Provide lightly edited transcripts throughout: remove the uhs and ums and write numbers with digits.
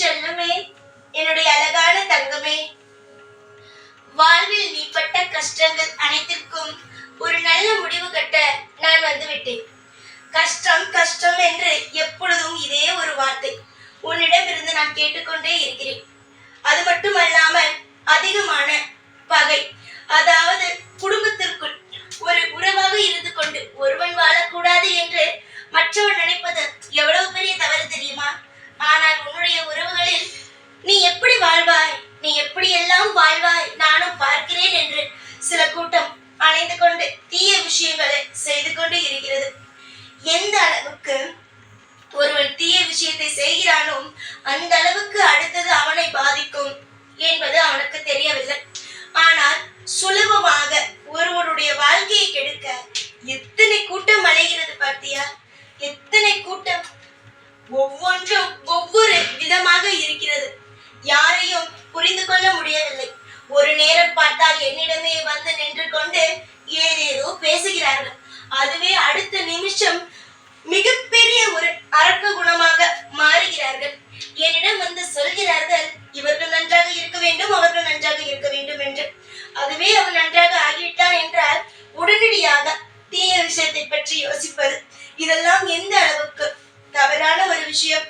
செல்லமே, என்னுடைய அழகான தங்கமே, வாழ்வில் நீ பட்ட கஷ்டங்கள் அனைத்திற்கும் ஒரு நல்ல முடிவு கட்ட நான் வந்துவிட்டேன். கஷ்டம் கஷ்டம் என்று எப்பொழுதும் இதே ஒரு வார்த்தை உன்னிடமிருந்து நான் கேட்டுக்கொண்டே இருக்கிறேன். அது மட்டுமல்லாமல் அதிகமான பகை, அதாவது குடும்பத்திற்குள் ஒரு உறவாக இருந்து கொண்டு ஒருவன் வாழக்கூடாது என்று மற்றவன் நினைப்பது எவ்வளவு பெரிய தவறு தெரியுமா? ஆனால் உன்னுடைய உறவுகளில் நீ எப்படி வாழ்வாய், நீ எப்படி எல்லாம் வாழ்வாய், நானும் பார்க்கிறேன் என்று சில கூட்டம் அணைந்து கொண்டு தீய விஷயங்களை செய்து கொண்டு இருக்கிறது. எந்த அளவுக்கு ஒருவன் தீய விஷயத்தை செய்கிறானோ அந்த அளவுக்கு அடுத்தது அவனை பாதிக்கும் என்பது அவனுக்கு தெரியவில்லை. ஆனால் சுலபமாக ஒருவருடைய வாழ்க்கையை கெடுக்க எத்தனை கூட்டம் அலைகிறது பார்த்தியா? எத்தனை கூட்டம், ஒவ்வொன்றும் ஒவ்வொரு விதமாக இருக்கிறது. யாரையும் புரிந்து கொள்ள முடியவில்லை. ஒரு நேரம் பார்த்தால் என்னிடமே வந்து நின்று கொண்டு ஏதேதோ பேசுகிறார்கள். அதுவே அடுத்த நிமிஷம் மிகப்பெரிய ஒரு அரக்க குணமாக மாறுகிறார்கள். என்னிடம் வந்து சொல்கிறார்கள், இவர்கள் நன்றாக இருக்க வேண்டும், அவர்கள் நன்றாக இருக்க வேண்டும் என்று. அதுவே அவன் நன்றாக ஆகிவிட்டான் என்றால் உடனடியாக தீய விஷயத்தை பற்றி யோசிப்பது. இதெல்லாம் எந்த அளவுக்கு தவறான ஒரு விஷயம்.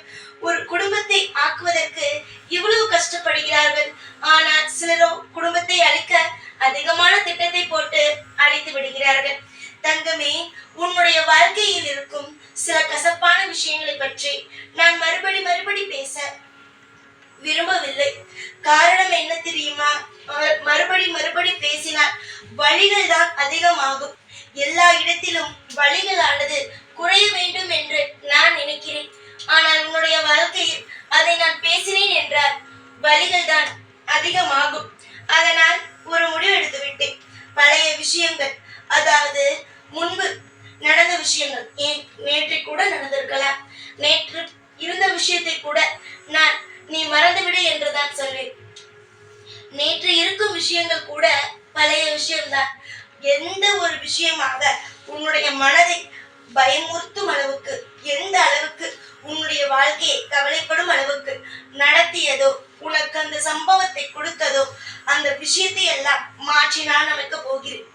ஒரு குடும்பத்தை ஆக்குவதற்கு இவ்வளவு கஷ்டப்படுகிறார்கள். ஆனால் சிலரோ குடும்பத்தை அழிக்க அதிகமான திட்டத்தை போட்டு அழித்து விடுகிறார்கள். தங்கமே, உன்னுடைய வாழ்க்கையில் இருக்கும் சில கசப்பான விஷயங்களை பற்றி நான் மறுபடி பேச விரும்பவில்லை. காரணம் என்ன தெரியுமா? மறுபடி பேசினால் வழிகள் தான் அதிகமாகும். எல்லா இடத்திலும் வழிகளானது குறைய வேண்டும் என்று நான் நினைக்கிறேன். ஆனால் உன்னுடைய வாழ்க்கையில் அதை நான் பேசினேன் என்றால் வழிகள் தான் அதிகமாகும். அதனால் ஒரு முடிவு எடுத்து விட்டேன். பழைய விஷயங்கள், அதாவது முன்பு நடந்த விஷயங்கள், நேற்று கூட நடந்திருக்கலாம், நேற்று இருந்த விஷயத்தை கூட நான் நீ மறந்துவிடு என்றுதான் சொல்வேன். நேற்று இருக்கும் விஷயங்கள் கூட பழைய விஷயம்தான். எந்த ஒரு விஷயமாக உன்னுடைய மனதை பயமுறுத்தும் அளவுக்கு, எந்த அளவுக்கு உன்னுடைய வாழ்க்கையை கவலைப்படும் அளவுக்கு நடத்தியதோ, உனக்கு அந்த சம்பவத்தை கொடுத்ததோ, அந்த விஷயத்தை எல்லாம் மாற்றி நான் அமைக்க போகிறேன்.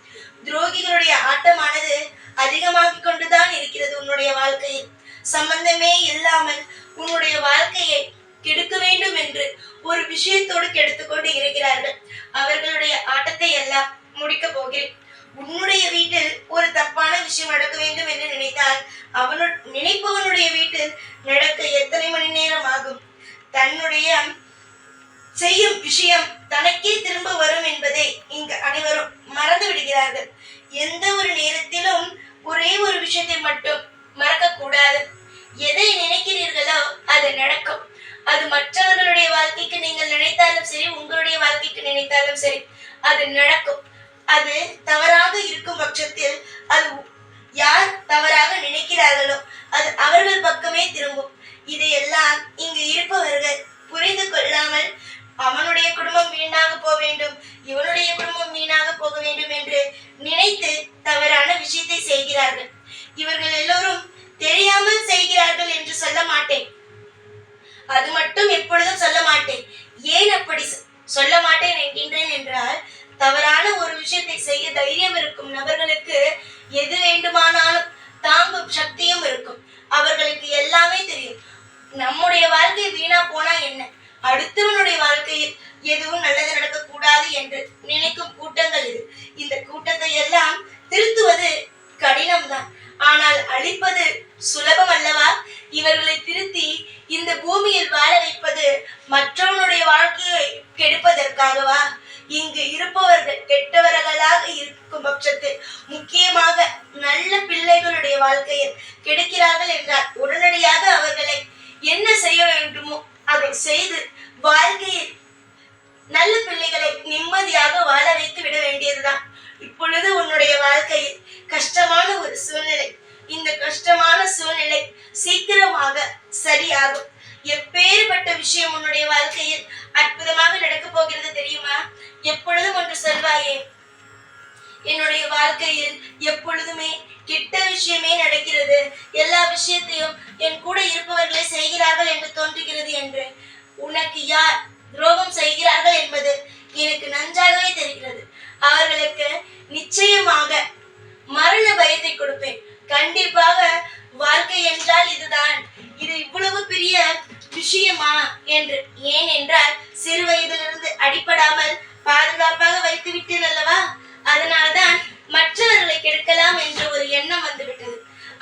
துரோகிகளுடைய ஆட்டமானது அதிகமாகிக் கொண்டுதான் இருக்கிறது உன்னுடைய வாழ்க்கையில். சம்பந்தமே இல்லாமல் உன்னுடைய வாழ்க்கையை கெடுக்க வேண்டும் என்று ஒரு விஷயத்தோடு கெடுத்துக் கொண்டு இருக்கிறார்கள். அவர்களுடைய ஆட்டத்தை எல்லாம் முடிக்க போகிறேன். உன்னுடைய வீட்டில் ஒரு தப்பான விஷயம் நடக்க வேண்டும் என்று நினைத்தால் நினைப்பவனுடைய வீட்டில் நடக்க எத்தனை மணி நேரம் ஆகும்? தன்னுடைய செய்யும் விஷயம் தனக்கே திரும்ப வரும் என்பதை இங்கு அனைவரும் மறந்து விடுகிறார்கள். எந்த ஒரு நேரத்திலும் ஒரே ஒரு விஷயத்தை மட்டும் மறக்க கூடாது. எதை நினைக்கிறீர்களோ அது நடக்கும். அது மற்றவர்களுடைய வாழ்க்கைக்கு நீங்கள் நினைத்தாலும் சரி, உங்களுடைய வாழ்க்கைக்கு நினைத்தாலும் சரி, அது நடக்கும். அது தவறாக இருக்கும் பட்சத்தில் அது யார் தவறாக நினைக்கிறார்களோ அது அவர்கள் பக்கமே திரும்பும். இதையெல்லாம் இங்கு இருப்பவர்கள் புரிந்து கொள்ளாமல் அவனுடைய குடும்பம் வீணாக போக வேண்டும், இவனுடைய குடும்பம் வீணாக போக வேண்டும் என்று நினைத்து தவறான விஷயத்தை செய்கிறார்கள். இவர்கள் எல்லோரும் தெரியாமல் செய்கிறார்கள் என்று சொல்ல மாட்டேன். அது மட்டும் எப்பொழுதும் சொல்ல மாட்டேன். ஏன் அப்படி சொல்ல மாட்டேன் என்கின்றேன் என்றால், தவறான ஒரு விஷயத்தை செய்ய தைரியம் இருக்கும் நபர்களுக்கு எது வேண்டுமானாலும் தாங்கும் சக்தியும் இருக்கும். அவர்களுக்கு எல்லாமே தெரியும். நம்முடைய வாழ்க்கை வீணா போனா என்ன, அடுத்தவனுடைய வாழ்க்கையில் எதுவும் நல்லது நடக்க கூடாது என்று நினைக்கும் கூட்டங்கள் இது. இந்த கூட்டத்தை எல்லாம் திருத்துவது கடினம்தான், ஆனால் அழிப்பது சுலபம் அல்லவா? இவர்களை திருத்தி இந்த பூமியில் வாழ வைப்பது மற்றவனுடைய வாழ்க்கையை கெடுப்பதற்காகவா? இங்கு இருப்பவர்கள் கெட்டவர்களாக இருக்கும் பட்சத்தில், முக்கியமாக நல்ல பிள்ளைகளுடைய வாழ்க்கையில் கெடுக்கிறார்கள் என்றால் உடனடியாக அவர்களை என்ன செய்ய வேண்டுமோ அதை செய்து வாழ்க்கையில் நல்ல பிள்ளைகளை நிம்மதியாக வாழ வைத்து விட வேண்டியதுதான். இப்பொழுது உன்னுடைய வாழ்க்கையில் கஷ்டமான ஒரு சூழ்நிலை. இந்த கஷ்டமான சூழ்நிலை சீக்கிரமாக சரியாகும். எப்பேற்பட்ட விஷயம் உன்னுடைய வாழ்க்கையில் அற்புதமாக நடக்க போகிறது தெரியுமா? எப்பொழுதும் ஒன்று சொல்வாயே, என்னுடைய வாழ்க்கையில் எப்பொழுதுமே கெட்ட விஷயமே நடக்கிறது, எல்லா விஷயத்தையும் என் கூட இருப்பவர்களே செய்கிறார்கள் என்று தோன்றுகிறது என்று. உனக்கு யார் துரோகம் செய்கிறார்கள் என்பது எனக்கு நன்றாகவே தெரிகிறது. அவர்களுக்கு நிச்சயமாக மரண பயத்தை கொடுப்பேன். கண்டிப்பாக வாழ்க்கை என்றால் இதுதான், இது இவ்வளவு பெரிய விஷயமா என்று. ஏன் என்றால் சிறு வயதிலிருந்து அடிபடாமல் பாதுகாப்பாக வைத்து விட்டேன் அல்லவா? அதனால்தான் மற்றவர்களை கெடுக்கலாம் என்ற ஒரு எண்ணம் வந்துவிட்டது.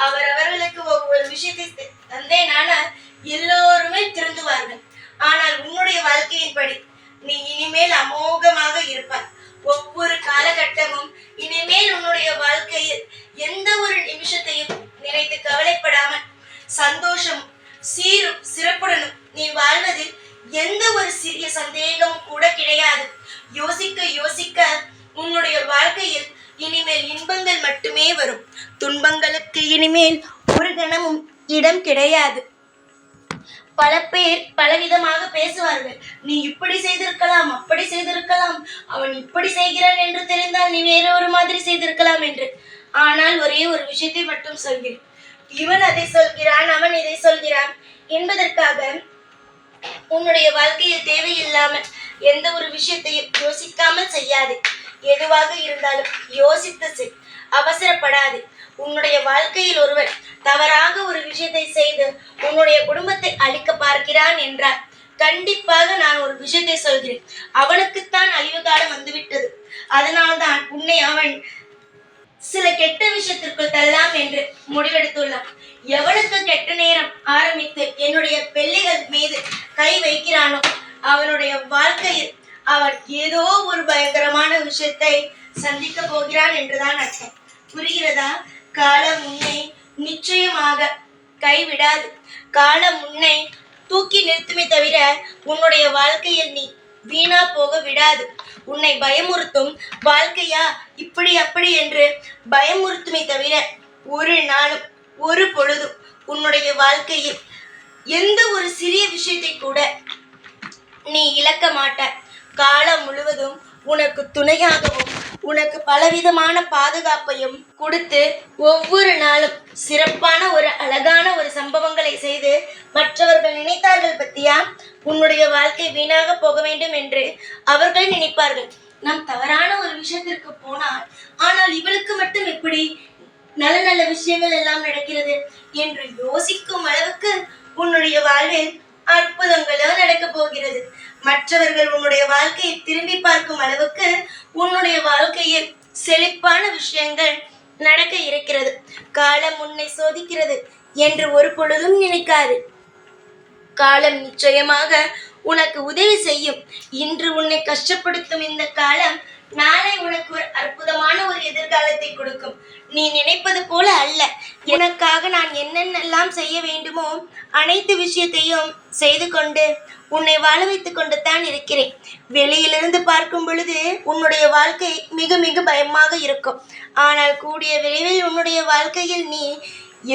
அவர்களுக்கு ஒவ்வொரு விஷயத்தை தந்தேனானால் எல்லோருமே திருந்துவார்கள். ஆனால் உன்னுடைய வாழ்க்கையின்படி நீ இனிமேல் அமோகமாக இருப்பாய். ஒவ்வொரு காலகட்டமும் இனிமேல் உன்னுடைய வாழ்க்கையில் எந்த ஒரு நிமிஷத்தையும் நினைத்து கவலைப்படாமல் சந்தோஷம் சீரும் சிறப்புடனும் நீ வாழ்வதில் எந்த ஒரு சிறிய சந்தேகமும் கூட கிடையாது. யோசிக்க யோசிக்க உன்னுடைய வாழ்க்கையில் இனிமேல் இன்பங்கள் மட்டுமே வரும். துன்பங்களுக்கு இனிமேல் ஒரு கணமும் இடம் கிடையாது. பல பேர் பலவிதமாக பேசுவார்கள். நீ இப்படி செய்திருக்கலாம், அப்படி செய்திருக்கலாம், அவன் இப்படி செய்கிறான் என்று தெரிந்தால் நீ வேற ஒரு மாதிரி செய்திருக்கலாம் என்று. ஆனால் ஒரே ஒரு விஷயத்தை மட்டும் சொல்கிறேன். இவன் அதை சொல்கிறான், அவன் இதை சொல்கிறான் என்பதற்காக உன்னுடைய வாழ்க்கையில் தேவையில்லாமல் எந்த ஒரு விஷயத்தையும் யோசிக்காமல் செய்யாது. எதுவாக இருந்தாலும் யோசித்து செய், அவசரப்படாது. உன்னுடைய வாழ்க்கையில் ஒருவர் தவறாக ஒரு விஷயத்தை செய்து உன்னுடைய குடும்பத்தை அழிக்க பார்க்கிறான் என்றால் கண்டிப்பாக நான் ஒரு விஷயத்தை சொல்கிறேன், அவனுக்குத்தான் அழிவு காலம் வந்துவிட்டது. அதனால்தான் உன்னை அவன் சில கெட்ட விஷயத்திற்குள் தள்ளலாம் என்று முடிவெடுத்துள்ளான். எவனுக்கு கெட்ட நேரம் ஆரம்பித்து என்னுடைய பிள்ளைகள் மீது கை வைக்கிறானோ அவனுடைய வாழ்க்கையில் அவன் ஏதோ ஒரு பயங்கரமான விஷயத்தை சந்திக்க போகிறான் என்றுதான் அர்த்தம். புரிகிறதா? காலம் உன்னை நிச்சயமாக கைவிடாது. காலம் உன்னை தூக்கி நிறுத்துமே தவிர உன்னுடைய வாழ்க்கையில் நீ வீணா போக விடாது. உன்னை பயமுறுத்தும் வாழ்க்கையா இப்படி அப்படி என்று பயமுறுத்துமே தவிர ஒரு நாளும் ஒரு பொழுதும் உன்னுடைய வாழ்க்கையில் எந்த ஒரு சிறிய விஷயத்தை கூட நீ இழக்க மாட்டாய். காலம் முழுவதும் உனக்கு துணையாகவும் உனக்கு பலவிதமான பாதுகாப்பையும் கொடுத்து ஒவ்வொரு நாளும் சிறப்பான ஒரு அழகான ஒரு சம்பவங்களை செய்து மற்றவர்கள் நினைத்தார்கள் பத்தியா உன்னுடைய வாழ்க்கை வீணாக போக வேண்டும் என்று அவர்கள் நினைப்பார்கள். நாம் தவறான ஒரு விஷயத்திற்கு போனால் ஆனால் இவளுக்கு மட்டும் எப்படி நல்ல நல்ல விஷயங்கள் எல்லாம் நடக்கிறது என்று யோசிக்கும் அளவுக்கு உன்னுடைய வாழ்வில் அற்புதங்களோ நடக்க போகிறது. மற்றவர்கள் உன்னுடைய வாழ்க்கையை திரும்பி பார்க்கும் அளவுக்கு உன்னுடைய வாழ்க்கையில் செழிப்பான விஷயங்கள் நடக்க இருக்கிறது. காலம் உன்னை சோதிக்கிறது என்று ஒரு பொழுதும் நினைக்காது. காலம் நிச்சயமாக உனக்கு உதவி செய்யும். இன்று உன்னை கஷ்டப்படுத்தும் இந்த காலம் நாளை உனக்கு ஒரு அற்புதமான ஒரு எதிர்காலத்தை கொடுக்கும். நீ நினைப்பது போல அல்ல. உனக்காக நான் என்னென்னலாம் செய்ய வேண்டுமோ அனைத்து விஷயத்தையும் செய்து கொண்டு உன்னை வாழ வைத்துக் கொண்டு தான் இருக்கிறேன். வெளியிலிருந்து பார்க்கும் பொழுது உன்னுடைய வாழ்க்கை மிக மிக பயமாக இருக்கும். ஆனால் கூடிய விரைவில் உன்னுடைய வாழ்க்கையில் நீ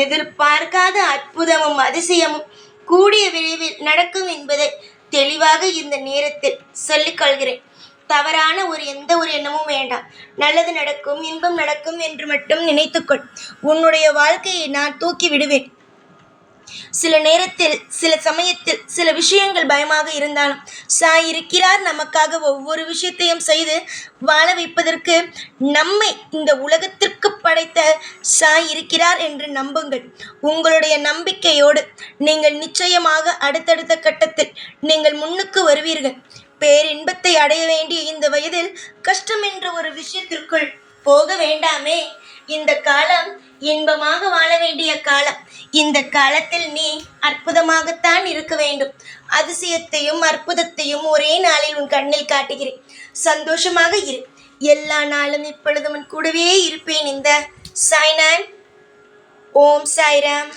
எதிர்பார்க்காத அற்புதமும் அதிசயமும் கூடிய விரைவில் நடக்கும் என்பதை தெளிவாக இந்த நேரத்தில் சொல்லிக்கொள்கிறேன். தவறான எந்த ஒரு எண்ணமும் வேண்டாம். நல்லது நடக்கும், இன்பம் நடக்கும் என்று மட்டும் நினைத்துக்கொள். உன்னுடைய வாழ்க்கையை நான் தூக்கி விடுவேன். சில நேரத்தில் சில சமயத்தில் சில விஷயங்கள் பயமாக இருந்தாலும் சாய் இருக்கிறார் நமக்காக ஒவ்வொரு விஷயத்தையும் செய்து வாழ வைப்பதற்கு. நம்மை இந்த உலகத்திற்கு படைத்த சாய் இருக்கிறார் என்று நம்புங்கள். உங்களுடைய நம்பிக்கையோடு நீங்கள் நிச்சயமாக அடுத்தடுத்த கட்டத்தில் நீங்கள் முன்னுக்கு வருவீர்கள். பேரின்பத்தை அடைய வேண்டிய இந்த வயதில் கஷ்டம் என்ற ஒரு விஷயத்திற்குள் போக வேண்டாமே. இந்த காலம் இன்பமாக வாழ வேண்டிய காலம். இந்த காலத்தில் நீ அற்புதமாகத்தான் இருக்க வேண்டும். அதிசயத்தையும் அற்புதத்தையும் ஒரே நாளில் உன் கண்ணில் காட்டுகிறேன். சந்தோஷமாக இரு. எல்லா நாளும் இப்பொழுது உன் கூடவே இருப்பேன். இந்த சாய்நான். ஓம் சாய்ராம்.